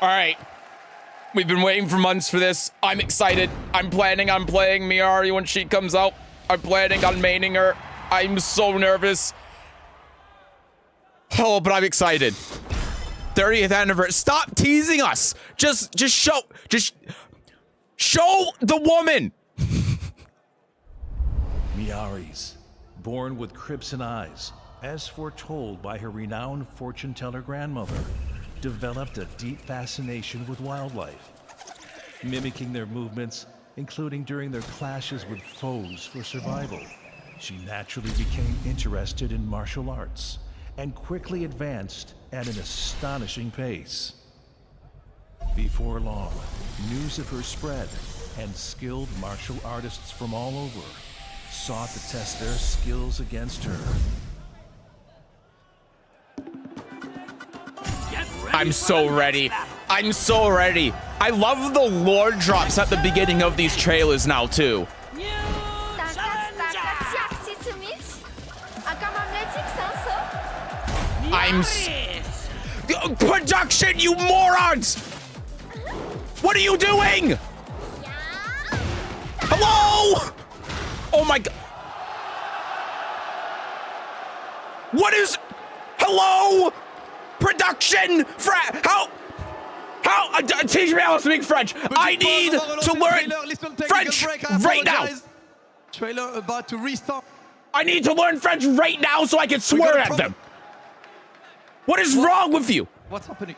All right. We've been waiting for months for this. I'm excited. I'm planning on playing Miary when she comes out. I'm planning on maining her. I'm so nervous. Oh, but I'm excited. 30th anniversary. Stop teasing us. Just show the woman. Miary's, born with crimson eyes, as foretold by her renowned fortune teller grandmother, developed a deep fascination with wildlife, mimicking their movements, including during their clashes with foes for survival. She naturally became interested in martial arts and quickly advanced at an astonishing pace. Before long, news of her spread, and skilled martial artists from all over sought to test their skills against her. I'm so ready. I'm so ready. I love the lore drops at the beginning of these trailers now, too. Production, you morons! What are you doing? Hello? Oh my god. What is... Hello? Production? How? Teach me how to speak French. I need to learn French right now. Trailer about to restart. I need to learn French right now so I can swear at them. What is wrong with you? What's happening?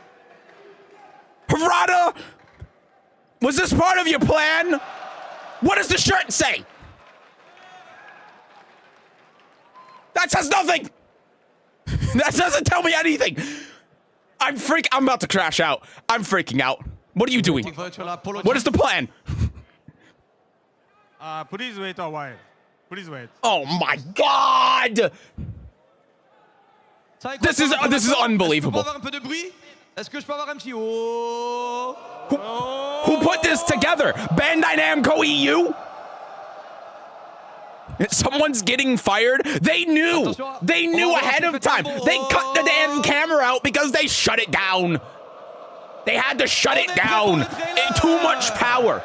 Harada? Was this part of your plan? What does the shirt say? That says nothing. That doesn't tell me anything. I'm about to crash out. I'm freaking out. What are you doing? What is the plan? Please wait a while. Please wait. Oh my god! This is unbelievable. Who put this together? Bandai Namco EU? Someone's getting fired? They knew! They knew ahead of time! They cut the damn camera out because they shut it down! They had to shut it down! Too much power!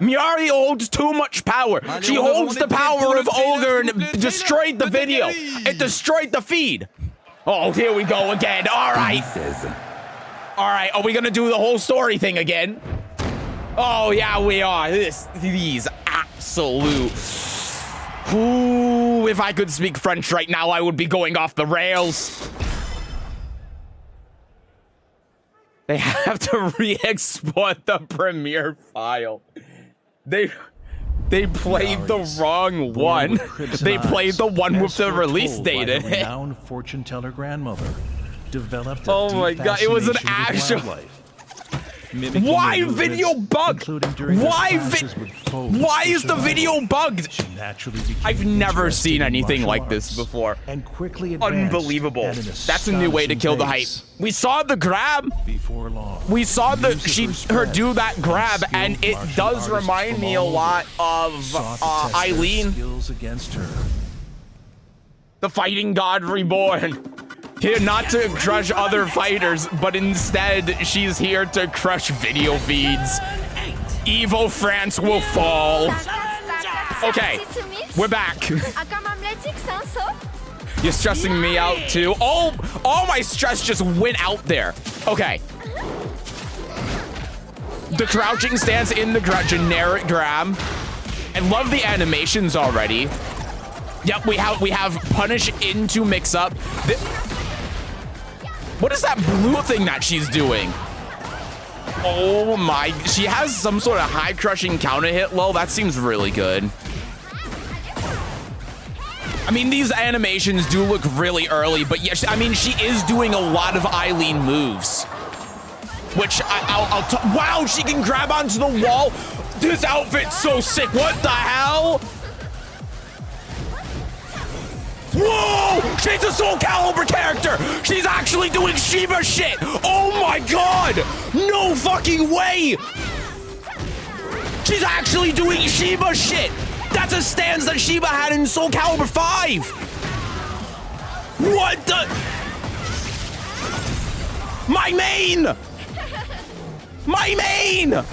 Miary holds too much power! She holds the power of Ogre and it destroyed the video! It destroyed the feed! Oh, here we go again! Alright! Alright, are we gonna do the whole story thing again? Oh yeah, we are! These absolute... Ooh, if I could speak French right now, I would be going off the rails. They have to re-export the Premiere file. They played the wrong one. They played the one with the release date in it. Renowned fortune teller grandmother developed a oh my god, it was an actual... Why video bugged? Why is the video bugged? I've never seen anything like this before. Unbelievable. That's a new way to kill the hype. We saw the grab. We saw her do that grab, and it does remind me a lot of Eileen, the fighting god reborn. Here not to crush other fighters, but instead she's here to crush video feeds. Evil France will fall. Okay, we're back. You're stressing me out too. All my stress just went out there. Okay. The crouching stance in the generic grab. I love the animations already. Yep, we have punish into mix up. What is that blue thing that she's doing? Oh my, she has some sort of high crushing counter hit low. That seems really good. I mean, these animations do look really early, but yes, I mean, she is doing a lot of Eileen moves. Which wow, she can grab onto the wall. This outfit's so sick. What the hell? Whoa! She's a Soulcalibur character! She's actually doing Shiba shit! Oh my god! No fucking way! She's actually doing Shiba shit! That's a stance that Shiba had in Soulcalibur 5! What the? My main! My main!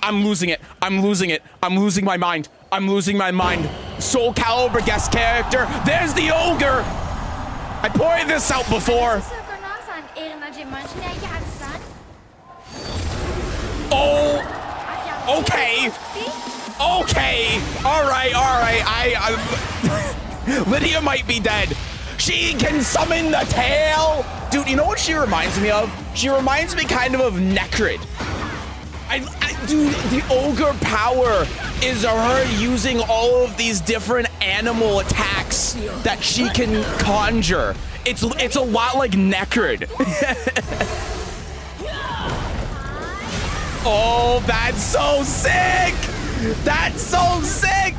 I'm losing it. I'm losing it. I'm losing my mind. I'm losing my mind. Soulcalibur guest character. There's the ogre. I pointed this out before. Oh. Okay. Okay. All right. All right. Lydia might be dead. She can summon the tail. Dude, you know what she reminds me of? She reminds me kind of Necrid. Dude, the ogre power is her using all of these different animal attacks that she can conjure. It's a lot like Necrid. Oh, that's so sick! That's so sick!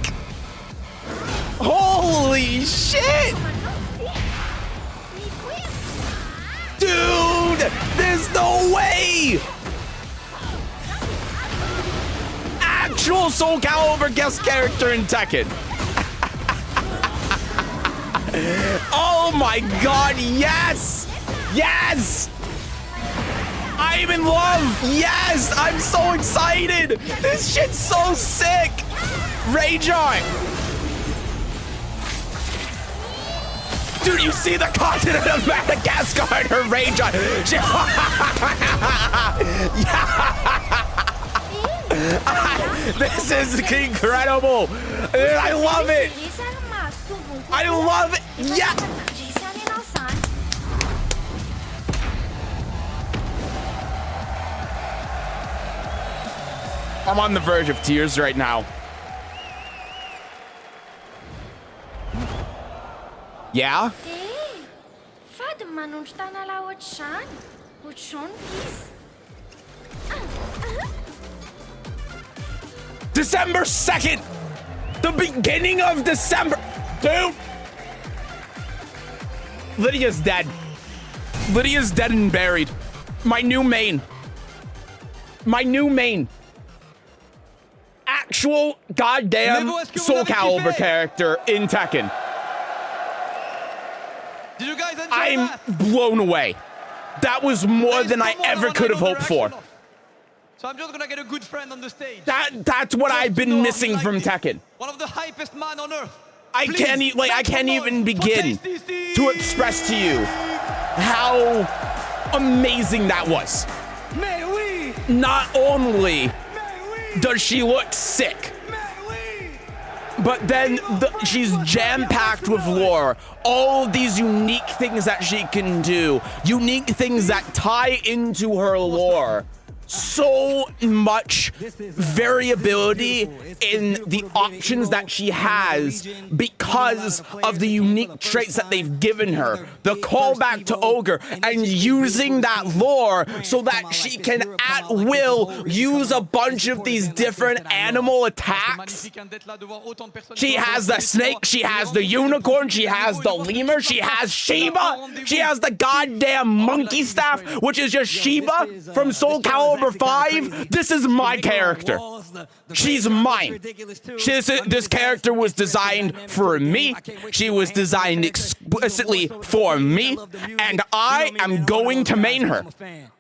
Holy shit! Dude, there's no way! Actual Soulcalibur guest character in Tekken. Oh my god, yes! Yes! I'm in love! Yes! I'm so excited! This shit's so sick! Rage on! Dude, you see the continent of Madagascar and her rage on! This is incredible! I love it! I love it! Yeah! I'm on the verge of tears right now. Yeah? December 2nd! The beginning of December! Dude! Lydia's dead. Lydia's dead and buried. My new main. My new main. Actual goddamn Soulcalibur character in Tekken. Did you guys enjoy I'm that? blown away. That was more than I ever could have hoped for. So I'm just gonna get a good friend on the stage. That's what I've been missing from Tekken. One of the hypest man on earth. I can't even begin to express to you how amazing that was. Not only does she look sick, but then she's jam-packed with lore. All of these unique things that she can do, unique things that tie into her lore. So much variability in the options that she has because of the unique traits that they've given her. The callback to Ogre and using that lore so that she can at will use a bunch of these different animal attacks. She has the snake, she has the unicorn, she has the lemur, she has Sheba, she has the goddamn monkey staff, which is just Sheba from Soulcalibur 5. This is my character. She's mine. This character was designed for me. She was designed explicitly for me, and I am going to main her.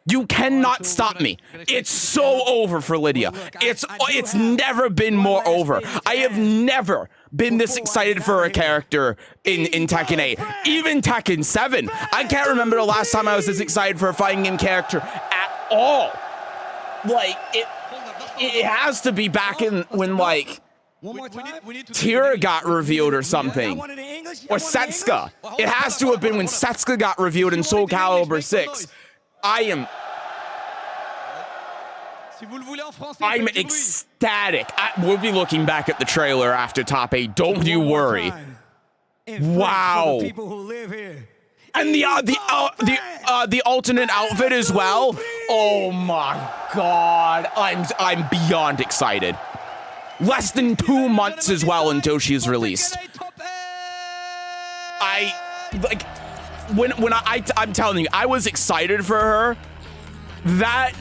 You cannot stop me. It's so over for Lydia. It's never been more over. I have never been this excited for a character in Tekken 8. Even Tekken 7. I can't remember the last time I was this excited for a fighting game character at all. Like, it has to be back in when, like, Tira got revealed or something. Or Setsuka. It has to have been when Setsuka got revealed in Soulcalibur 6. I'm ecstatic. We'll be looking back at the trailer after top 8. Don't you worry. Wow. And the alternate outfit as well. Oh my god. I'm beyond excited. Less than 2 months as well until she's released. I'm telling you, I was excited for her. That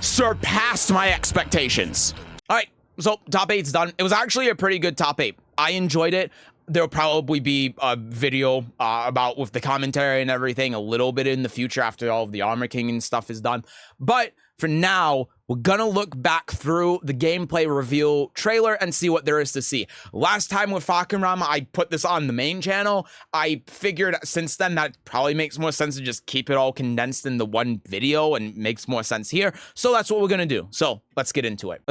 surpassed my expectations. All right, so top 8's done. It was actually a pretty good top 8. I enjoyed it. there'll probably be a video about with the commentary and everything a little bit in the future after all of the Armor King and stuff is done. But for now, we're gonna look back through the gameplay reveal trailer and see what there is to see. Last time with Fakenram, I put this on the main channel. I figured since then that probably makes more sense to just keep it all condensed in the one video and makes more sense here. So that's what we're gonna do. So let's get into it.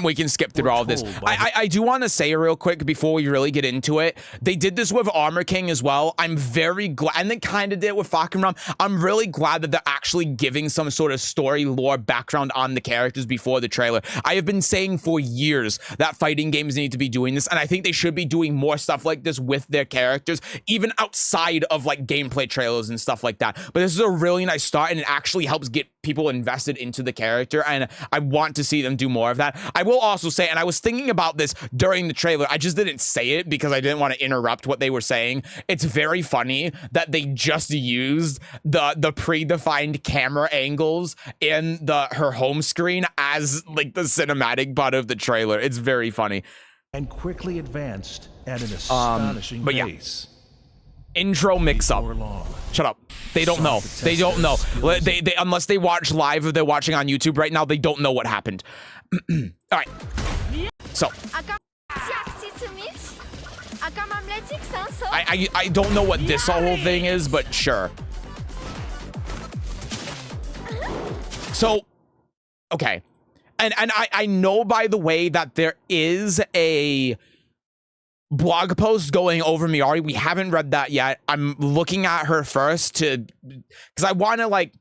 We can skip through all of this. I do want to say real quick before we really get into it, they did this with Armor King as well. I'm very glad, and they kind of did it with Fakenram. I'm really glad that they're actually giving some sort of story lore background on the characters before the trailer. I have been saying for years that fighting games need to be doing this, and I think they should be doing more stuff like this with their characters, even outside of like gameplay trailers and stuff like that. But this is a really nice start, and it actually helps get people invested into the character, and I want to see them do more of that. I will also say, and I was thinking about this during the trailer, I just didn't say it because I didn't want to interrupt what they were saying. It's very funny that they just used the predefined camera angles in her home screen as like the cinematic part of the trailer. It's very funny. And quickly advanced at an astonishing pace. Intro mix up. Shut up. They don't know. They don't know. They unless they watch live or they're watching on YouTube right now, they don't know what happened. All right. So I don't know what this whole thing is, but sure. So okay. And I know, by the way, that there is a blog post going over Miary. We haven't read that yet. I'm looking at her first because I want to like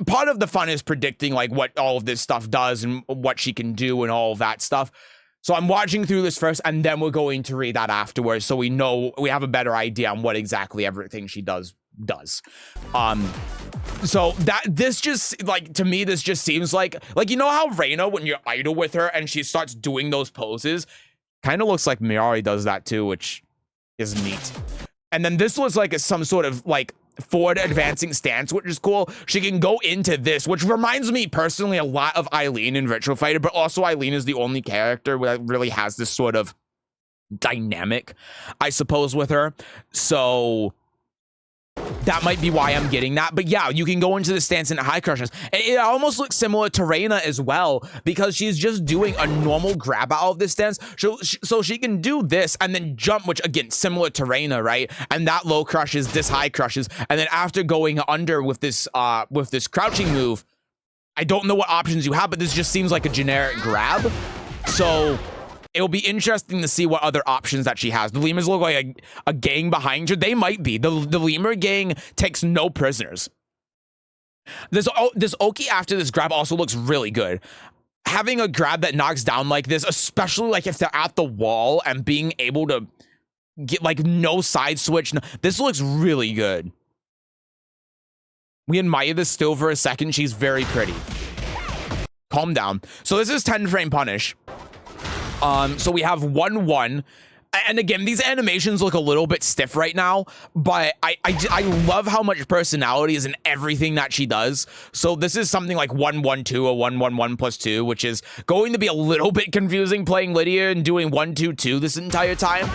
part of the fun is predicting like what all of this stuff does and what she can do and all of that stuff. So I'm watching through this first, and then we're going to read that afterwards, so we know, we have a better idea on what exactly everything she does. So this just like, to me, this just seems like you know how Reina, when you're idle with her and she starts doing those poses, kind of looks like Miary does that too, which is neat. And then this was like some sort of like forward advancing stance, which is cool. She can go into this, which reminds me personally a lot of Eileen in Virtual Fighter, but also Eileen is the only character that really has this sort of dynamic, I suppose, with her. So that might be why I'm getting that. But yeah, you can go into the stance into high crushes. And it almost looks similar to Reina as well, because she's just doing a normal grab out of this stance. So she can do this and then jump, which again, similar to Reina, right? And that low crushes, this high crushes. And then after going under with this crouching move, I don't know what options you have, but this just seems like a generic grab. So it'll be interesting to see what other options that she has. The lemurs look like a gang behind her. They might be. The lemur gang takes no prisoners. This Oki after this grab also looks really good. Having a grab that knocks down like this, especially like if they're at the wall and being able to get like no side switch. This looks really good. We admire this still for a second. She's very pretty. Calm down. So this is 10 frame punish. So we have 1-1, and again, these animations look a little bit stiff right now, but I love how much personality is in everything that she does. So this is something like 1-1-2 or 1-1-1 plus 2, which is going to be a little bit confusing playing Lydia and doing 1-2-2 this entire time.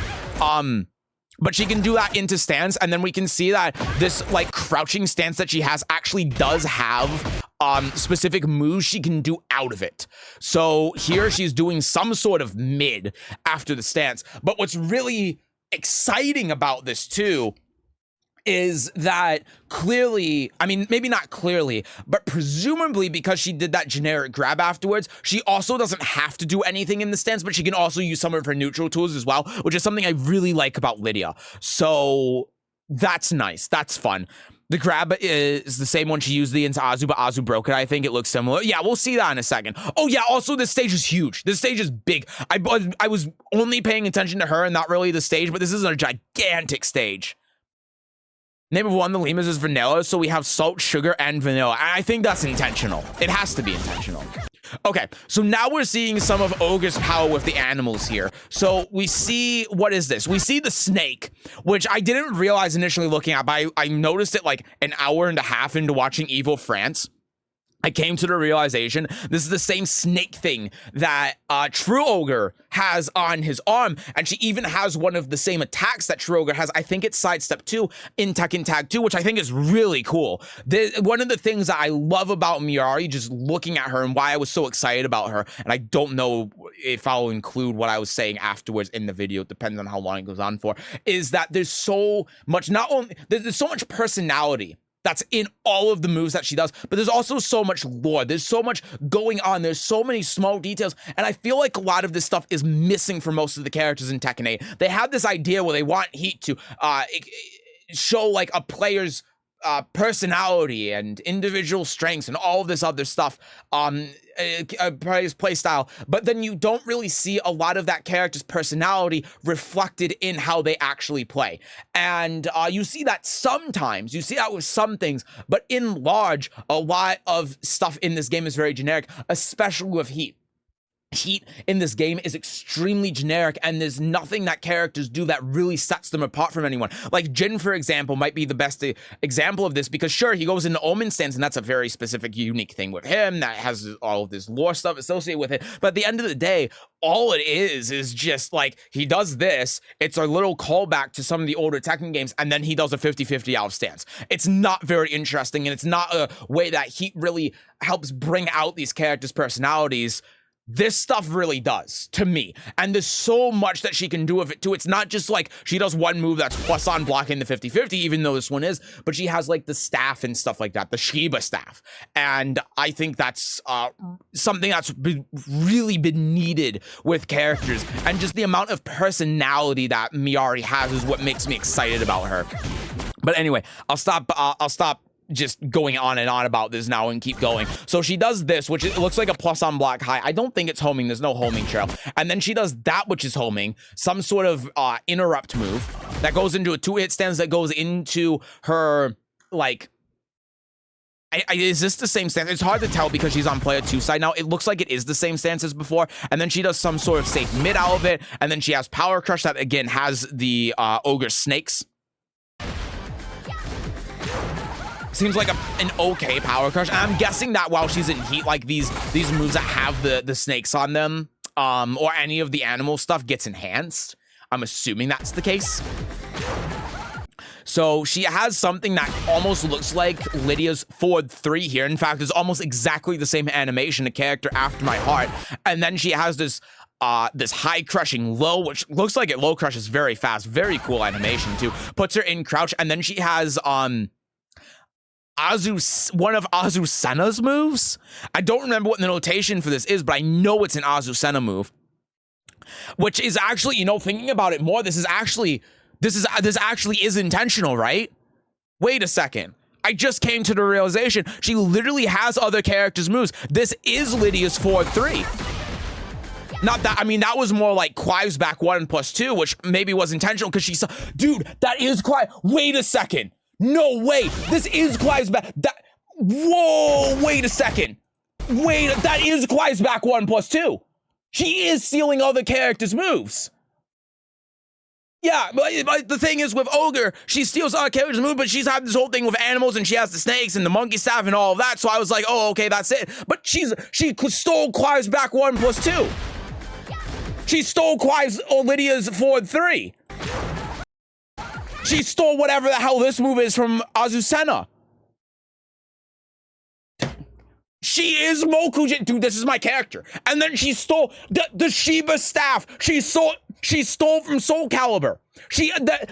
But she can do that into stance, and then we can see that this like crouching stance that she has actually does have specific moves she can do out of it. So here she's doing some sort of mid after the stance. But what's really exciting about this too is that clearly, I mean, maybe not clearly, but presumably because she did that generic grab afterwards, she also doesn't have to do anything in the stance, but she can also use some of her neutral tools as well, which is something I really like about Lydia. So that's nice. That's fun. The grab is the same one she used into Azu, but Azu broke it. I think it looks similar. Yeah, we'll see that in a second. Oh yeah, also this stage is huge. This stage is big. I was only paying attention to her and not really the stage, but this is a gigantic stage. Name of one of the lemurs is vanilla, so we have salt, sugar, and vanilla. And I think that's intentional. It has to be intentional. Okay, so now we're seeing some of Ogre's power with the animals here. So we see, what is this? We see the snake, which I didn't realize initially looking at, but I noticed it like an hour and a half into watching Evil France. I came to the realization this is the same snake thing that True Ogre has on his arm, and she even has one of the same attacks that True Ogre has. I think it's Sidestep 2 in Tekken Tag 2, which I think is really cool. One of the things that I love about Miary, just looking at her and why I was so excited about her, and I don't know if I'll include what I was saying afterwards in the video, it depends on how long it goes on for, is that there's so much, not only, there's so much personality that's in all of the moves that she does, but there's also so much lore. There's so much going on. There's so many small details, and I feel like a lot of this stuff is missing for most of the characters in Tekken 8. They have this idea where they want Heat to show like a player's personality and individual strengths and all of this other stuff, player's play style, but then you don't really see a lot of that character's personality reflected in how they actually play. And you see that sometimes, you see that with some things, but in large, a lot of stuff in this game is very generic, especially with Heat. Heat in this game is extremely generic, and there's nothing that characters do that really sets them apart from anyone. Like Jin, for example, might be the best example of this, because sure, he goes into Omen stance, and that's a very specific, unique thing with him that has all of this lore stuff associated with it. But at the end of the day, all it is just like, he does this, it's a little callback to some of the older Tekken games, and then he does a 50-50 out stance. It's not very interesting, and it's not a way that Heat really helps bring out these characters' personalities. This stuff really does, to me. And there's so much that she can do with it, too. It's not just like she does one move that's plus on blocking the 50-50, even though this one is, but she has like the staff and stuff like that, the Shiba staff. And I think that's something that's really been needed with characters. And just the amount of personality that Miary has is what makes me excited about her. But anyway, I'll stop just going on and on about this now and keep going. So she does this, which it looks like a plus on block high. I don't think it's homing. There's no homing trail. And then she does that, which is homing, some sort of interrupt move that goes into a 2-hit stance that goes into her, like, is this the same stance? It's hard to tell because she's on player 2 side now. It looks like it is the same stance as before. And then she does some sort of safe mid out of it. And then she has Power Crush that, again, has the Ogre Snakes. Seems like an okay Power Crush. And I'm guessing that while she's in Heat, like these moves that have the snakes on them, or any of the animal stuff gets enhanced. I'm assuming that's the case. So she has something that almost looks like Lydia's forward 3 here. In fact, it's almost exactly the same animation, a character after my heart. And then she has this high crushing low, which looks like it low crushes very fast. Very cool animation too. Puts her in crouch, and then she has one of Azucena's moves. I don't remember what the notation for this is, but I know it's an Azucena move, which is actually, you know, thinking about it more, this actually is intentional, right? Wait a second. I just came to the realization she literally has other characters' moves. This is Lydia's forward 3. Not that, I mean, that was more like Clive's back 1+2, which maybe was intentional because she saw, dude, that is Clive. Wait a second. No way, this is Clive's back. Whoa, wait a second. Wait, that is Clive's back 1+2. She is stealing other characters' moves. Yeah, but the thing is with Ogre, she steals other characters' moves, but she's had this whole thing with animals, and she has the snakes and the monkey staff and all of that, so I was like, oh, okay, that's it. But she stole Clive's back 1+2. She stole Lydia's forward 3. She stole whatever the hell this move is from Azucena. She is Mokujin. Dude, this is my character. And then she stole the Shiba staff. She stole from Soulcalibur.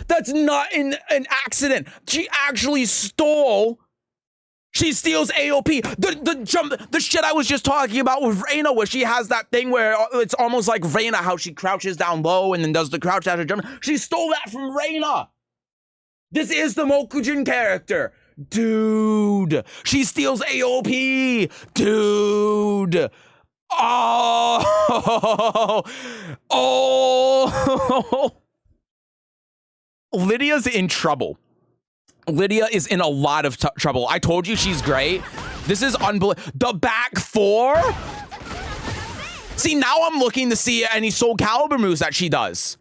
That's not an accident. She actually stole. She steals AOP. The shit I was just talking about with Reina, where she has that thing where it's almost like Reina, how she crouches down low and then does the crouch after jump. She stole that from Reina. This is the Mokujin character. Dude. She steals AOP. Dude. Oh. Oh. Lydia's in trouble. Lydia is in a lot of trouble. I told you she's great. This is unbelievable. The back 4? See, now I'm looking to see any Soulcalibur moves that she does.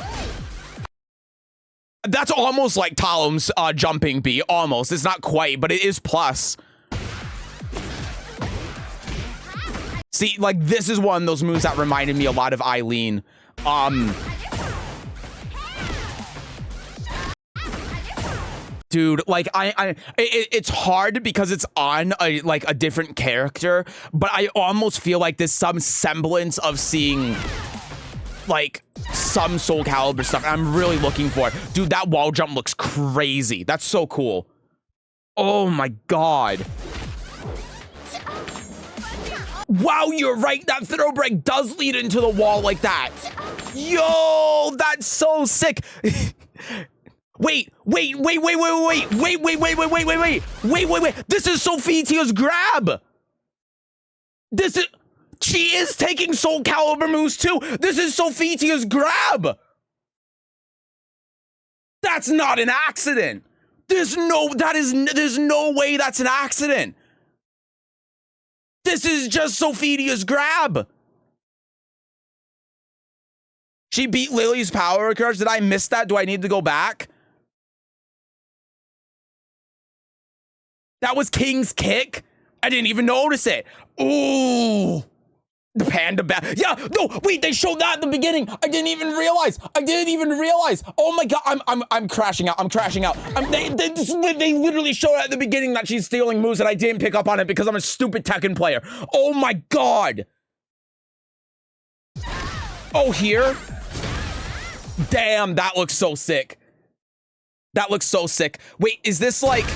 That's almost like Talem's jumping B. Almost. It's not quite, but it is plus. See, like, this is one of those moves that reminded me a lot of Eileen. Dude, like, it's hard because it's on a different character, but I almost feel like there's some semblance of seeing, like, some Soulcalibur stuff. I'm really looking for it. Dude, that wall jump looks crazy. That's so cool. Oh my god. Wow, you're right. That throw break does lead into the wall like that. Yo, that's so sick. Wait. This is Sophitia's grab. She is taking Soulcalibur moves too. This is Sophitia's grab. That's not an accident. There's no way that's an accident. This is just Sophitia's grab. She beat Lily's power recurve. Did I miss that? Do I need to go back? That was King's kick. I didn't even notice it. Ooh. The panda back. Yeah, no, wait, they showed that at the beginning. I didn't even realize. Oh my god, I'm crashing out. They literally showed at the beginning that she's stealing moves and I didn't pick up on it because I'm a stupid Tekken player. Oh my god. Oh, here? Damn, that looks so sick. Wait, is this like...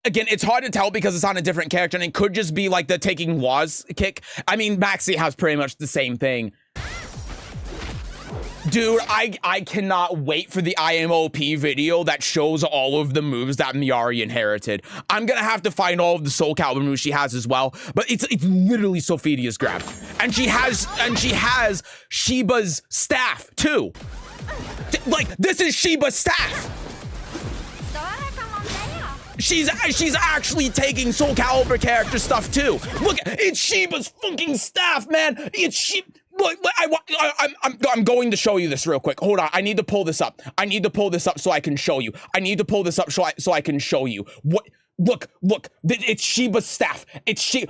Again, it's hard to tell because it's on a different character, and it could just be like the taking Waz kick. I mean, Maxi has pretty much the same thing. Dude, I cannot wait for the IMOP video that shows all of the moves that Miary inherited. I'm gonna have to find all of the Soulcalibur moves she has as well, but it's literally Sophitia's grab. And she has Shiba's staff too. Like, this is Shiba's staff. She's actually taking Soulcalibur character stuff too. Look, it's Shiba's fucking staff, man. Look, I'm going to show you this real quick. Hold on, I need to pull this up. So I can show you. So I can show you. What? Look, it's Shiba's staff.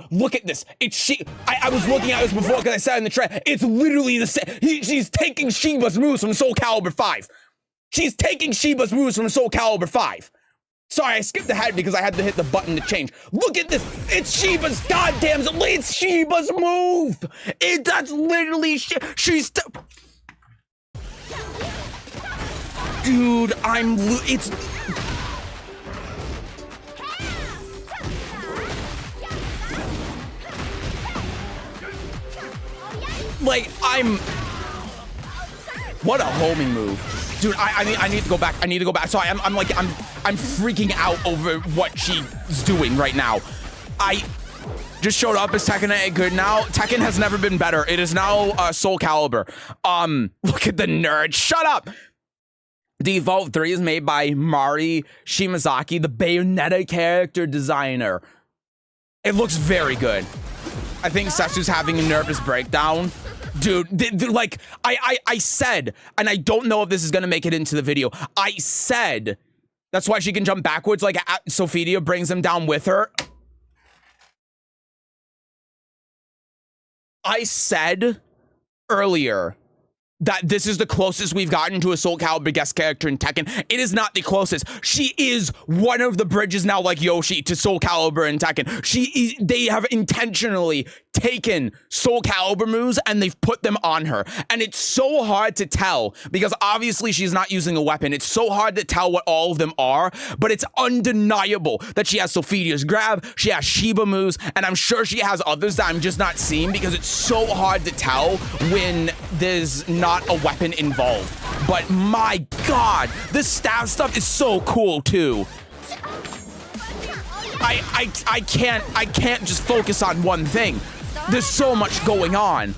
Look at this. I was looking at this before because I said in the trailer. It's literally the same. She's taking Shiba's moves from Soulcalibur 5. Sorry, I skipped ahead because I had to hit the button to change. Look at this. It's Shiba's goddamn. It's Shiba's move. That's literally she's. Dude, it's. Like, what a homing move. Dude, I need to go back. Sorry, I'm freaking out over what she's doing right now. I just showed up as Tekken AND good now. Tekken has never been better. It is now Soulcalibur. Look at the nerd. Shut up. The Evolve 3 is made by Mari Shimazaki, the Bayonetta character designer. It looks very good. I think Sesu's having a nervous breakdown. Dude, like, I said, and I don't know if this is gonna make it into the video, I said, that's why she can jump backwards, like, Sophitia brings him down with her. I said earlier that this is the closest we've gotten to a Soulcalibur guest character in Tekken. It is not the closest. She is one of the bridges now, like Yoshi, to Soulcalibur in Tekken. They have intentionally taken Soulcalibur moves and they've put them on her. And it's so hard to tell because obviously she's not using a weapon. It's so hard to tell what all of them are, but it's undeniable that she has Sophitia's grab, she has Shiba moves, and I'm sure she has others that I'm just not seeing because it's so hard to tell when there's not a weapon involved. But my god, this staff stuff is so cool too. I can't just focus on one thing. There's so much going on.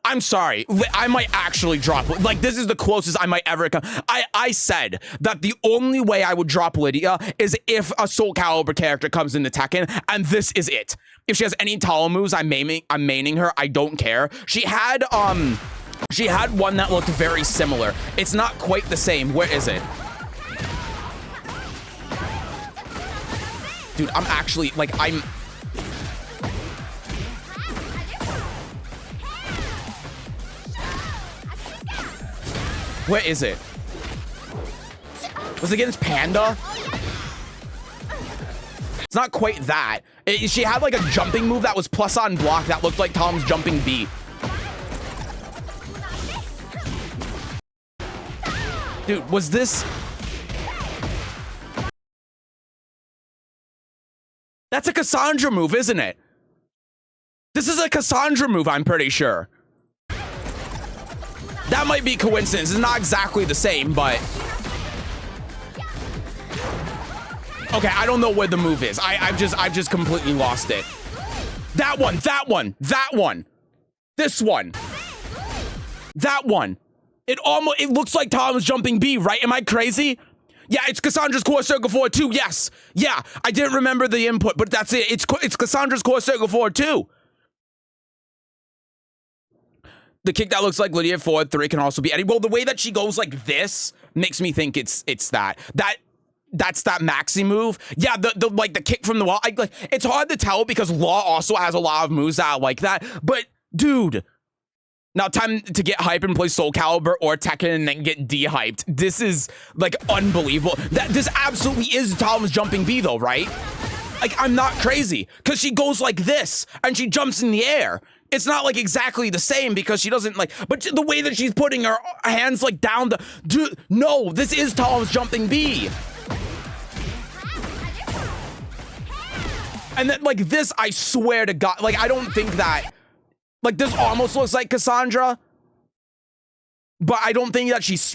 I'm sorry. I might actually drop. Like, this is the closest I might ever come. I said that the only way I would drop Lydia is if a Soulcalibur character comes into Tekken, and this is it. If she has any Tala moves, I'm maining her. I don't care. She had one that looked very similar. It's not quite the same. Where is it? Dude, I'm actually, like, Where is it? Was it against Panda? It's not quite that. She had like a jumping move that was plus on block that looked like Tom's jumping B. Dude, was this... That's a Cassandra move, isn't it? This is a Cassandra move, I'm pretty sure. That might be coincidence. It's not exactly the same, but... Okay, I don't know where the move is. I've just completely lost it. That one, that one, that one. This one. That one. It looks like Tom's jumping B, right? Am I crazy? Yeah, it's Cassandra's core circle forward 2. Yes. Yeah, I didn't remember the input, but that's it. It's Cassandra's core circle forward 2. The kick that looks like Lydia forward 3 can also be Eddie. Well, the way that she goes like this makes me think it's that. That's that maxi move. Yeah, the like the kick from the wall. Like it's hard to tell because Law also has a lot of moves that are like that. But dude, now time to get hype and play Soulcalibur or Tekken and then get de-hyped. This is like unbelievable. This absolutely is Tom's jumping B though, right? Like I'm not crazy because she goes like this and she jumps in the air. It's not like exactly the same because she doesn't like, but the way that she's putting her hands like down the, dude, no, this is Tom's jumping B. And then like this, I swear to God, like I don't think that, like this almost looks like Cassandra, but I don't think that she's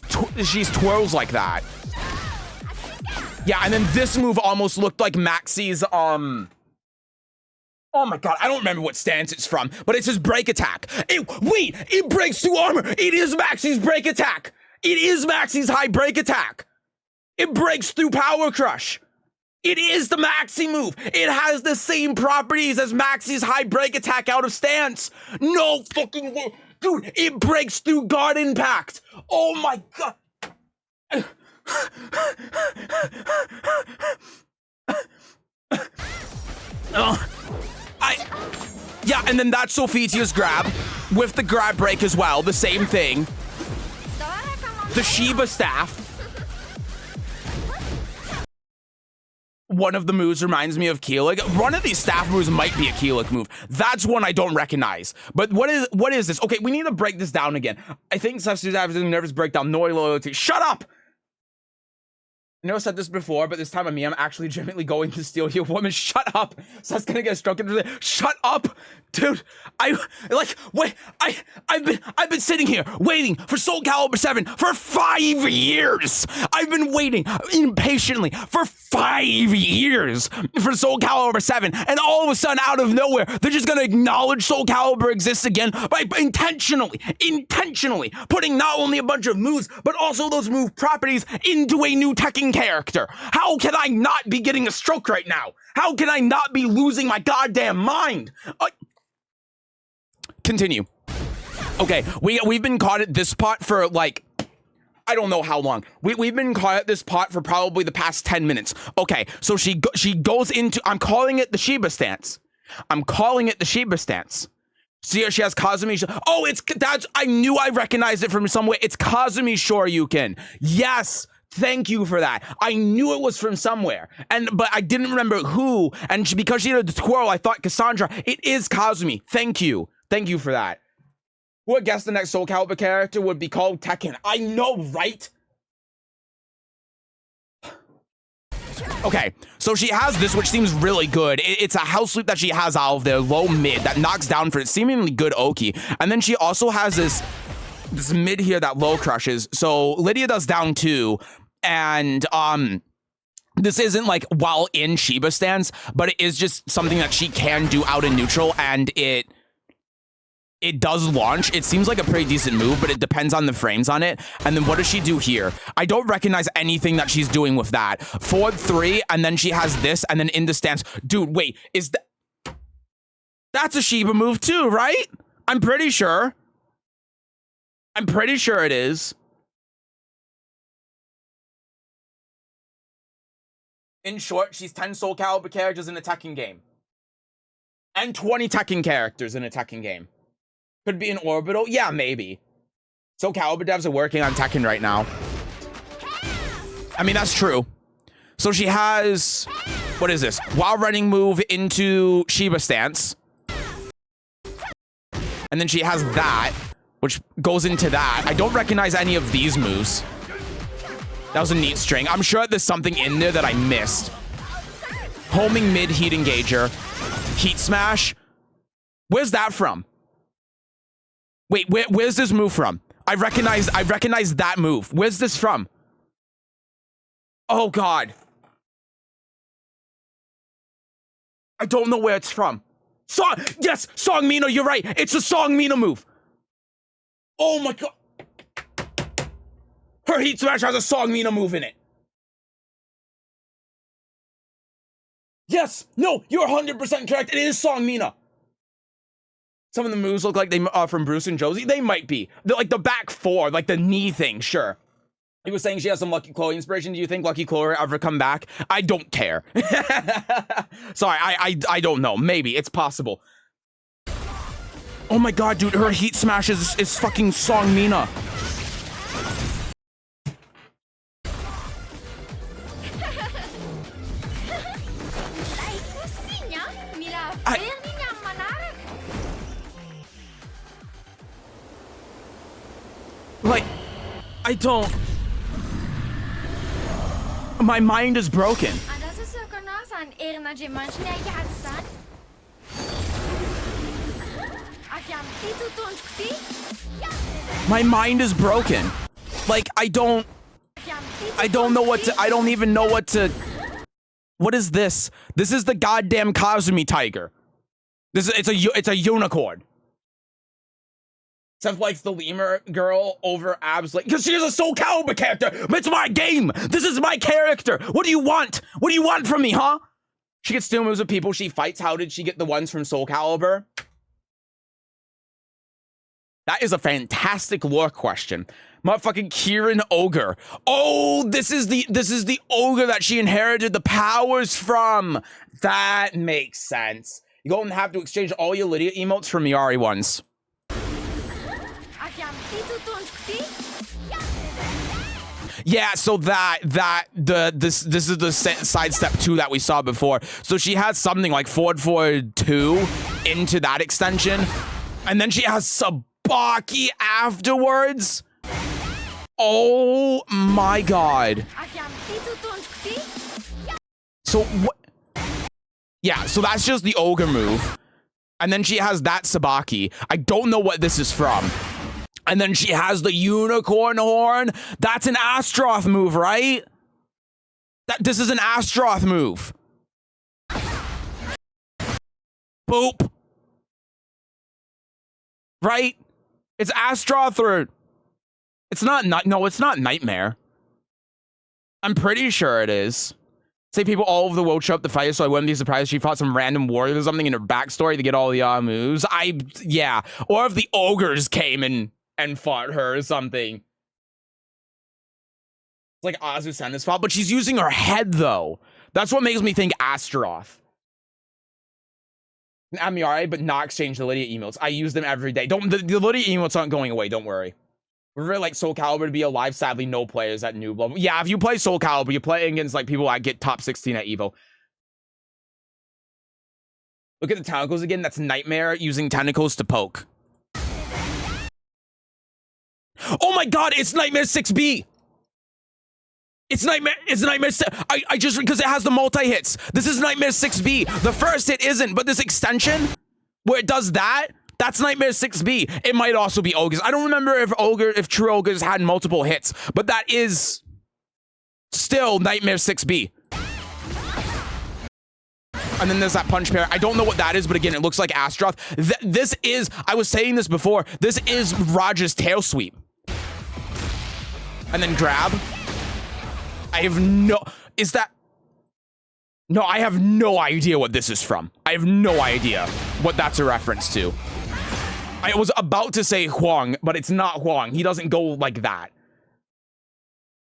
twirls like that. Yeah, and then this move almost looked like Maxi's, oh my God, I don't remember what stance it's from, but it's his break attack. Wait, it breaks through armor. It is Maxi's break attack. It is Maxi's high break attack. It breaks through power crush. It is the Maxi move. It has the same properties as Maxi's high break attack out of stance. No fucking way. Dude, it breaks through guard impact. Oh my God. Yeah, and then that's Sophitia's grab with the grab break as well. The same thing. The Shiba staff. One of the moves reminds me of Keelik. One of these staff moves might be a Keelik move. That's one I don't recognize. But what is this? Okay, we need to break this down again. I think Sesujin has a nervous breakdown. No loyalty. Shut up! I know I said this before, but this time I'm actually genuinely going to steal your woman. Shut up! So that's gonna get struck into the... Shut up! Dude, I've been sitting here waiting for Soulcalibur 7 for 5 years! I've been waiting impatiently for 5 years for Soulcalibur 7, and all of a sudden, out of nowhere, they're just gonna acknowledge Soulcalibur exists again by intentionally putting not only a bunch of moves, but also those move properties into a new Tekken character. How can I not be getting a stroke right now? How can I not be losing my goddamn mind? Continue. Okay, we've been caught at this pot for like, I don't know how long. We've been caught at this pot for probably the past 10 minutes. Okay, so she goes into, I'm calling it the Shiba stance. See, she has Kazumi. Oh, I knew I recognized it from somewhere. It's Kazumi Shoryuken. Yes. Thank you for that. I knew it was from somewhere, but I didn't remember who. And because she had the twirl, I thought Cassandra. It is Kazumi. Thank you for that. Who would guess the next Soulcalibur character would be called Tekken? I know, right? Okay, so she has this, which seems really good. It's a house sweep that she has out of there, low mid, that knocks down for a seemingly good Oki. And then she also has this mid here that low crushes. So Lydia does down 2. And this isn't like while in Shiba stance, but it is just something that she can do out in neutral, and it does launch. It seems like a pretty decent move, but it depends on the frames on it. And then what does she do here? I don't recognize anything that she's doing with that. Forward 3, and then she has this, and then into stance. Dude, wait, that's a Shiba move too, right? I'm pretty sure it is. In short, she's 10 Soulcalibur characters in a Tekken game. And 20 Tekken characters in a Tekken game. Could be an orbital? Yeah, maybe. Soulcalibur devs are working on Tekken right now. I mean, that's true. So she has, what is this? While running move into Shiba stance. And then she has that, which goes into that. I don't recognize any of these moves. That was a neat string. I'm sure there's something in there that I missed. Homing mid heat engager. Heat smash. Where's that from? Wait, where's this move from? I recognize that move. Where's this from? Oh God. I don't know where it's from. Yes, Song Mina, you're right. It's a Song Mina move. Oh my God. Her heat smash has a Song Mina move in it. Yes, no, you're 100% correct. It is Song Mina. Some of the moves look like they are from Bruce and Josie. They might be. They're like the back four, like the knee thing, sure. He was saying she has some Lucky Chloe inspiration. Do you think Lucky Chloe will ever come back? I don't care. Sorry, I don't know. Maybe. It's possible. Oh my God, dude. Her heat smash is fucking Song Mina. Like, I don't... My mind is broken. My mind is broken. Like, I don't know what to... I don't even know what to... What is this? This is the goddamn Kazumi tiger. It's a unicorn. Seth likes the lemur girl over Abs, like, because she is a Soulcalibur character. It's my game. This is my character. What do you want? What do you want from me, huh? She gets steal moves with people she fights. How did she get the ones from Soulcalibur? That is a fantastic lore question. Motherfucking Kieran Ogre. Oh, this is the ogre that she inherited the powers from. That makes sense. You go and have to exchange all your Lydia emotes for Miary ones. Yeah, so this is the side step 2 that we saw before. So she has something like forward 2 into that extension, and then she has Sabaki afterwards. Oh my God. So what? Yeah, so that's just the ogre move, and then she has that Sabaki. I don't know what this is from. And then she has the unicorn horn. That's an Astroth move, right? This is an Astroth move. Boop. Right? It's Astroth or... It's not... No, it's not Nightmare. I'm pretty sure it is. Say people all over the world show up to fight, so I wouldn't be surprised if she fought some random warrior or something in her backstory to get all the moves. Yeah. Or if the ogres came and fought her or something. It's like Azucena's fault, but she's using her head, though. That's what makes me think Astroth. I'm Miary, but not exchange the Lydia emotes. I use them every day. The Lydia emotes aren't going away, don't worry. We're really like Soulcalibur to be alive. Sadly, no players at noob level. Yeah, if you play Soulcalibur, you're playing against like people that get top 16 at Evo. Look at the tentacles again. That's Nightmare using tentacles to poke. Oh my God, it's Nightmare 6B. It's Nightmare 6. I just, because it has the multi-hits. This is Nightmare 6B. The first hit isn't, but this extension where it does that, that's Nightmare 6B. It might also be Ogres. I don't remember if True Ogres had multiple hits, but that is still Nightmare 6B. And then there's that punch pair. I don't know what that is, but again, it looks like Astroth. This is, I was saying this before, this is Raj's tail sweep. And then grab. I have no... Is that... No, I have no idea what this is from. I have no idea what that's a reference to. I was about to say Huang, but it's not Huang. He doesn't go like that.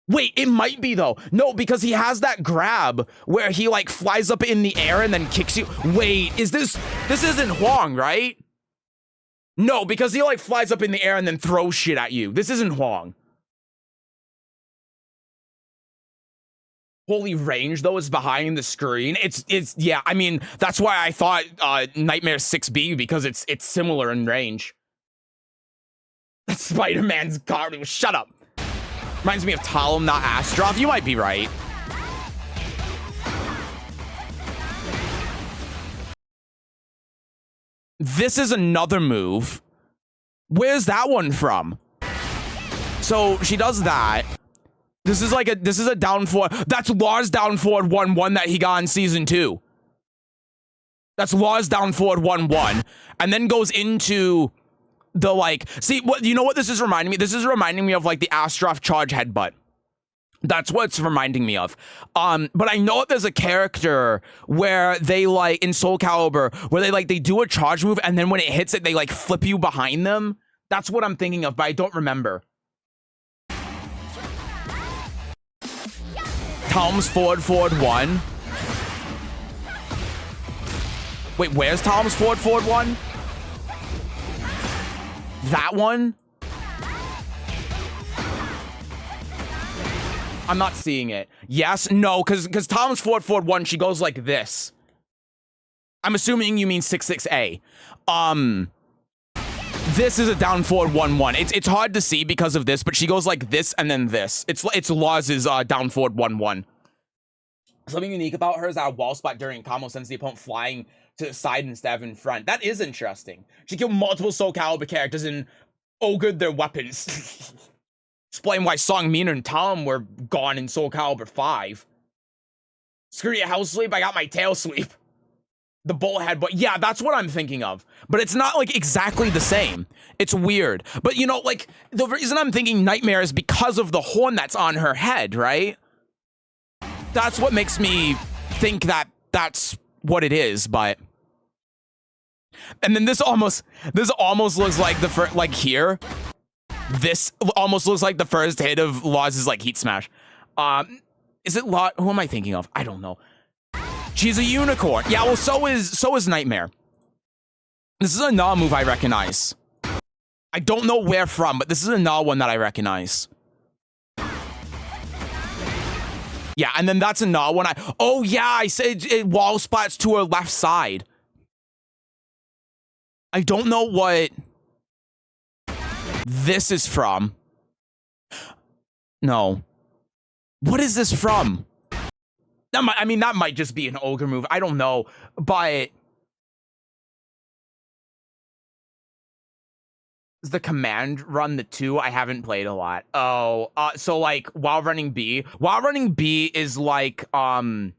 Wait, it might be, though. No, because he has that grab where he, like, flies up in the air and then kicks you. Wait, is this... This isn't Huang, right? No, because he like flies up in the air and then throws shit at you. This isn't Huang. Holy range though is behind the screen. It's yeah, I mean, that's why I thought Nightmare 6B, because it's similar in range. That's Spider-Man's card. Shut up. Reminds me of Talon, not Astroth. You might be right. This is another move. Where's that one from? So she does that. This is a down forward. That's Law's down forward 1-1 that he got in season 2. That's Law's down forward 1-1, and then goes into the like. See what you know? What this is reminding me? This is reminding me of like the Astroth charge headbutt. That's what it's reminding me of. But I know there's a character where they like in Soulcalibur where they do a charge move and then when it hits it, they like flip you behind them. That's what I'm thinking of, but I don't remember. Tom's forward 1. Wait, where's Tom's forward 1? That one? I'm not seeing it. Yes, no, because Tom's forward 1, she goes like this. I'm assuming you mean 6-6A. This is a down forward 1-1. It's hard to see because of this, but she goes like this and then this. It's Law's down forward 1-1. Something unique about her is that a wall spot during combo sends the opponent flying to the side instead of in front. That is interesting. She killed multiple Soulcalibur characters and ogred their weapons. Explain why Song Mina and Tom were gone in Soulcalibur 5. Screw your house sweep, I got my tail sweep. The bullhead, but yeah, that's what I'm thinking of. But it's not like exactly the same. It's weird. But you know, like the reason I'm thinking Nightmare is because of the horn that's on her head, right? That's what makes me think that that's what it is, but and then this almost looks like the first, like here. This almost looks like the first hit of Law's like heat smash. Is it Law? Who am I thinking of? I don't know. She's a unicorn. Yeah, well, so is Nightmare. This is a Na move I recognize. I don't know where from, but this is a Na one that I recognize. Yeah, and then that's a Na one. Oh yeah, I said it wall spots to her left side. I don't know what this is from. No. What is this from? That might just be an ogre move. I don't know, but is the command run the 2? I haven't played a lot. Oh, so like while running B is like I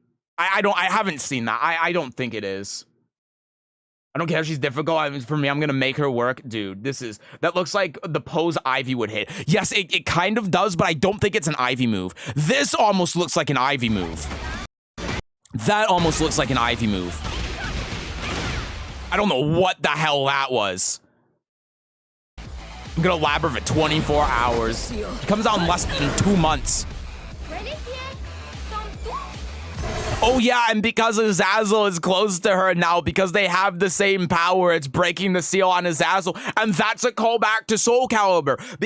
haven't seen that. I don't think it is. I don't care if she's difficult. For me, I'm gonna make her work, dude. That looks like the pose Ivy would hit. Yes, it kind of does, but I don't think it's an Ivy move. This almost looks like an Ivy move. That almost looks like an Ivy move. I don't know what the hell that was. I'm gonna lab her for 24 hours. It comes out in less than 2 months. Oh yeah, and because Azazel is close to her now, because they have the same power, it's breaking the seal on Azazel, and that's a callback to Soulcalibur,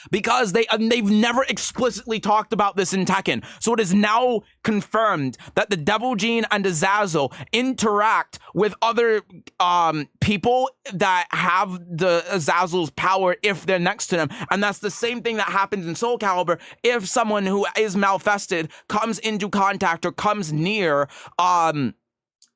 because they've never explicitly talked about this in Tekken, so it is now confirmed that the Devil Gene and Azazel interact with other people that have the Azazel's power if they're next to them, and that's the same thing that happens in Soulcalibur. If someone who is malfested comes into contact or comes near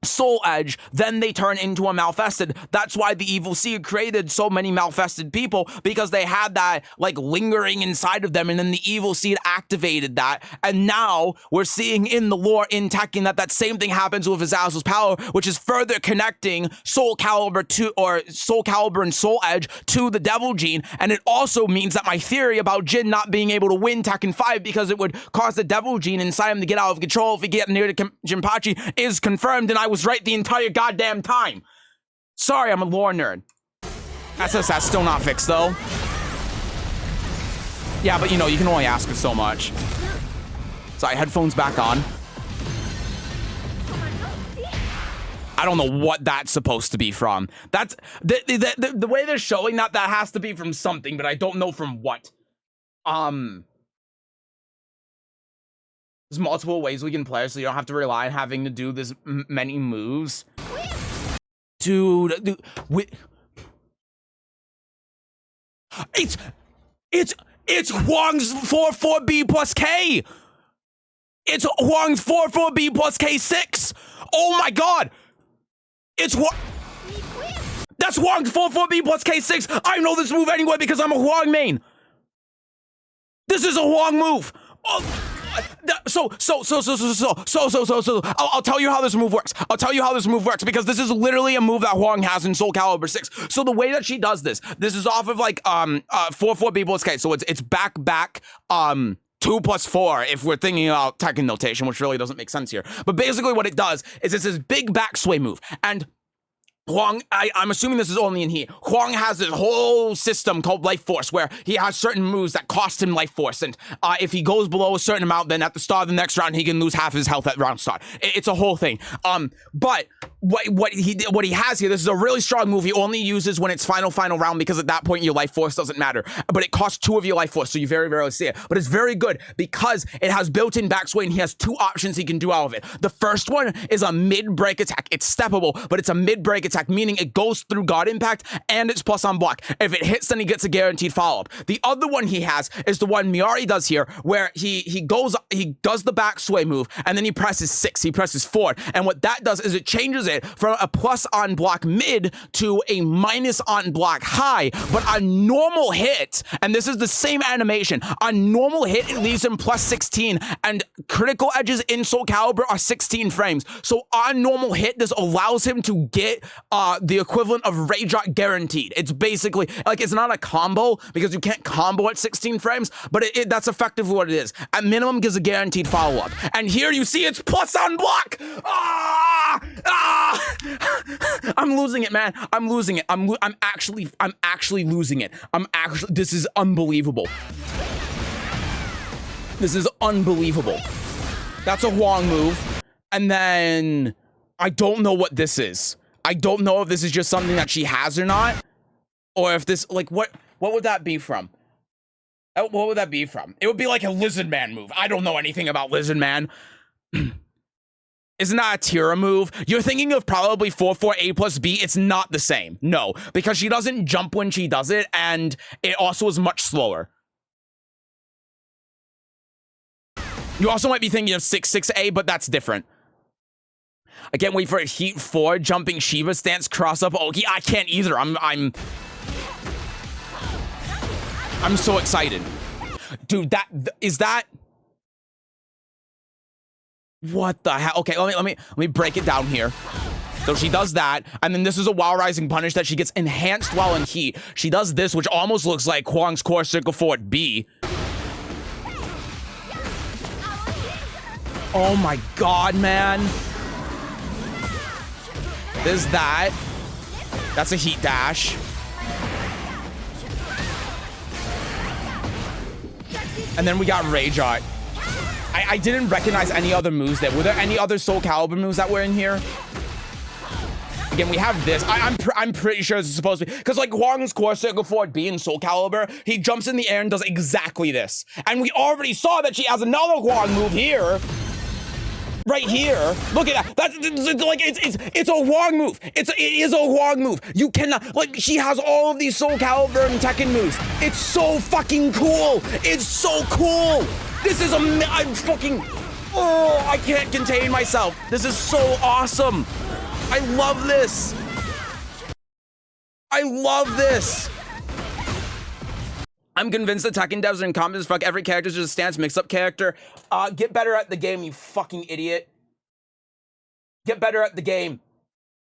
Soul Edge, then they turn into a malfested. That's why the Evil Seed created so many malfested people, because they had that like lingering inside of them, and then the Evil Seed activated that, and now we're seeing in the lore in Tekken that same thing happens with Azazel's power, which is further connecting Soulcalibur and Soul Edge to the Devil Gene. And it also means that my theory about Jin not being able to win Tekken 5 because it would cause the Devil Gene inside him to get out of control if he get near to Jinpachi is confirmed, and I was right the entire goddamn time. Sorry, I'm a lore nerd. SSS still not fixed though. Yeah, but you know, you can only ask for so much. Sorry, headphones back on. I don't know what that's supposed to be from. That's the way they're showing that has to be from something, but I don't know from what. There's multiple ways we can play, so you don't have to rely on having to do this many moves. Dude, it's Huang's 4-4B plus K. It's Huang's 4-4B plus K6. Oh my god. It's that's Huang's 4-4B plus K6. I know this move anyway because I'm a Huang main. This is a Huang move. Oh. I'll tell you how this move works. I'll tell you how this move works because this is literally a move that Huang has in Soulcalibur 6. So the way that she does this is off of like 4-4B plus K. So it's back 2 plus 4 if we're thinking about Tekken notation, which really doesn't make sense here. But basically what it does is it's this big back sway move. And Huang, I'm assuming this is only in here. Huang has this whole system called Life Force where he has certain moves that cost him Life Force. And if he goes below a certain amount, then at the start of the next round, he can lose half his health at round start. It's a whole thing. But what he has here, this is a really strong move. He only uses when it's final round because at that point, your Life Force doesn't matter. But it costs 2 of your Life Force, so you very rarely see it. But it's very good because it has built-in backsway and he has 2 options he can do out of it. The first one is a mid-break attack. It's steppable, but it's a mid-break attack, meaning it goes through guard impact and it's plus on block. If it hits, then he gets a guaranteed follow-up. The other one he has is the one Miary does here, where he does the back sway move and then he presses 6, he presses forward. And what that does is it changes it from a plus on block mid to a minus on block high. But on normal hit, and this is the same animation, on normal hit, it leaves him plus 16, and critical edges in Soulcalibur are 16 frames. So on normal hit, this allows him to get the equivalent of Rage Art guaranteed. It's basically, like, it's not a combo because you can't combo at 16 frames, but that's effectively what it is. At minimum, gives a guaranteed follow-up. And here you see it's plus on block! I'm losing it, man. I'm losing it. I'm actually losing it. This is unbelievable. This is unbelievable. That's a Huang move. And then I don't know what this is. I don't know if this is just something that she has or not, or if this, like, what would that be from? What would that be from? It would be like a Lizard Man move. I don't know anything about Lizard Man. Isn't that a Tira move? You're thinking of probably 4-4A plus B. It's not the same. No, because she doesn't jump when she does it, and it also is much slower. You also might be thinking of 6-6A, but that's different. I can't wait for a Heat 4 jumping Shiva stance cross up Oki. I can't either. I'm so excited. Dude, is that what the hell? Okay, let me break it down here. So she does that, and then this is a Wild Rising punish that she gets enhanced while in Heat. She does this, which almost looks like Huang's core circle forward B. Oh my god, man. There's that. That's a Heat dash. And then we got Rage Art. I didn't recognize any other moves there. Were there any other Soulcalibur moves that were in here? Again, we have this. I'm pretty sure this is supposed to be, because like Huang's core circle forward B in Soulcalibur, he jumps in the air and does exactly this. And we already saw that she has another Huang move here. Right here, look at that. That's like it's a Huang move. It is a Huang move. You cannot, like, she has all of these Soulcalibur and Tekken moves. It's so fucking cool. It's so cool. This is I'm fucking, oh, I can't contain myself. This is so awesome. I love this. I love this. I'm convinced that Tekken devs are incompetent as fuck. Every character is just a stance mix-up character. Get better at the game, you fucking idiot. Get better at the game.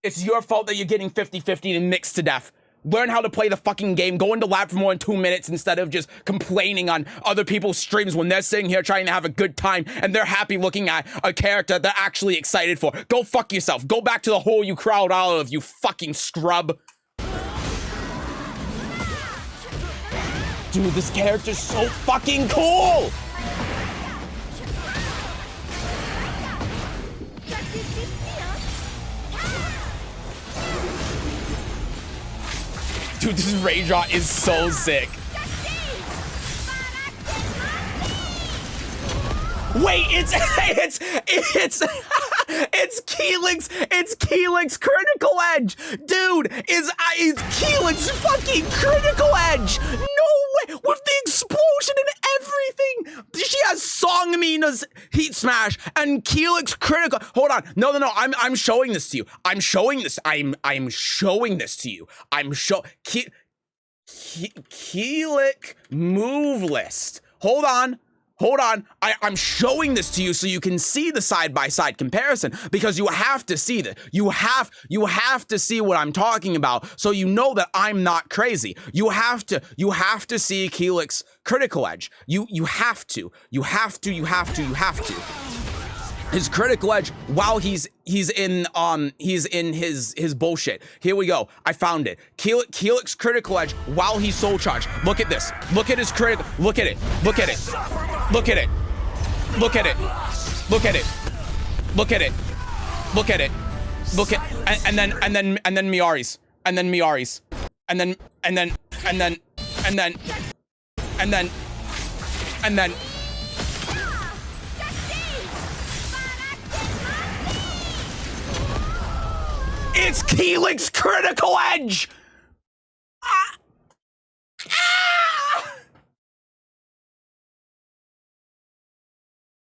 It's your fault that you're getting 50-50 and mixed to death. Learn how to play the fucking game. Go into lab for more than 2 minutes instead of just complaining on other people's streams when they're sitting here trying to have a good time and they're happy looking at a character they're actually excited for. Go fuck yourself. Go back to the hole you crawled out of, you fucking scrub. Dude, this character's so fucking cool! Dude, this rage shot is so sick. Wait, it's Keelik's critical edge, dude. It's Keelik's fucking critical edge. No way, with the explosion and everything. She has Song Mina's heat smash and Keelik's critical. Hold on, no. I'm showing this to you. I'm showing this to you. Keelik move list. Hold on. I'm showing this to you so you can see the side-by-side comparison, because you have to see that. You have to see what I'm talking about so you know that I'm not crazy. You have to see Keelik's critical edge. You have to. His critical edge while he's in his bullshit. Here we go. I found it. Keelik's critical edge while he's soul charged. Look at this. Look at his critical. Look at it. Look at it. Look at it. Look at it. Look at it. Look at it. Look at it. Look at and then Miary's. And then Miary's. And then it's Keelik's critical edge!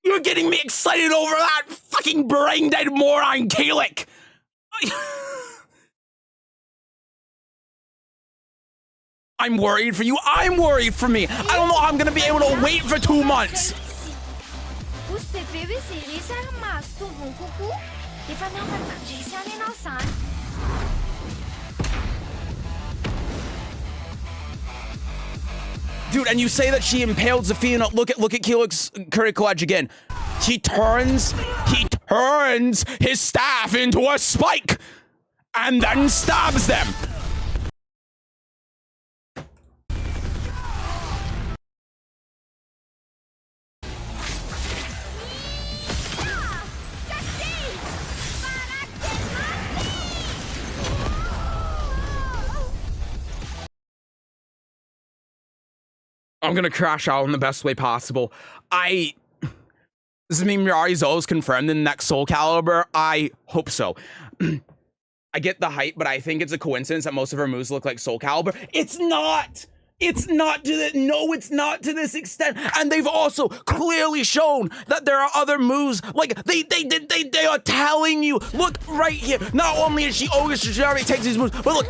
You're getting me excited over that fucking brain dead moron, Keelik! I'm worried for you. I'm worried for me. I don't know how I'm gonna be able to wait for 2 months. Dude, and you say that she impaled Zafina. Look at Keelik's critical edge again. He turns his staff into a spike and then stabs them. I'm gonna crash out in the best way possible. This is me, Miary Zo is confirmed in the next Soulcalibur. I hope so. I get the hype, but I think it's a coincidence that most of her moves look like Soulcalibur. It's not! It's not to the, no, it's not to this extent. And they've also clearly shown that there are other moves. Like, they are telling you, look right here. Not only is she ogre, she already takes these moves, but look,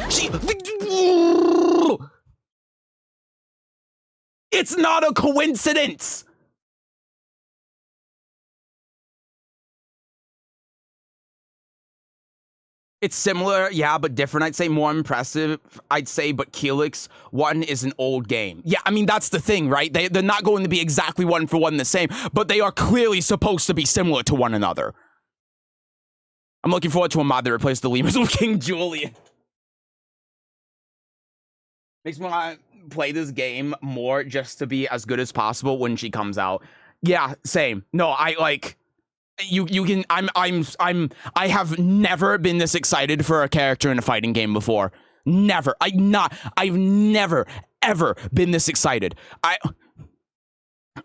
it's not a coincidence. It's similar, yeah, but different. I'd say more impressive, I'd say, but Keelik's one is an old game. Yeah, I mean, that's the thing, right? They're not going to be exactly one for one the same, but they are clearly supposed to be similar to one another. I'm looking forward to a mod that replaces the lemurs with King Julian. Makes me want to play this game more just to be as good as possible when she comes out. Yeah, same. No, I like... You can I have never been this excited for a character in a fighting game before. Never. I've never ever been this excited.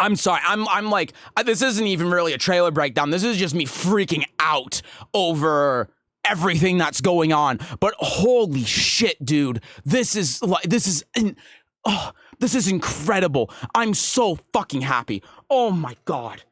I'm sorry. I'm like, this isn't even really a trailer breakdown. This is just me freaking out over everything that's going on. But holy shit, dude. This is incredible. I'm so fucking happy. Oh my god.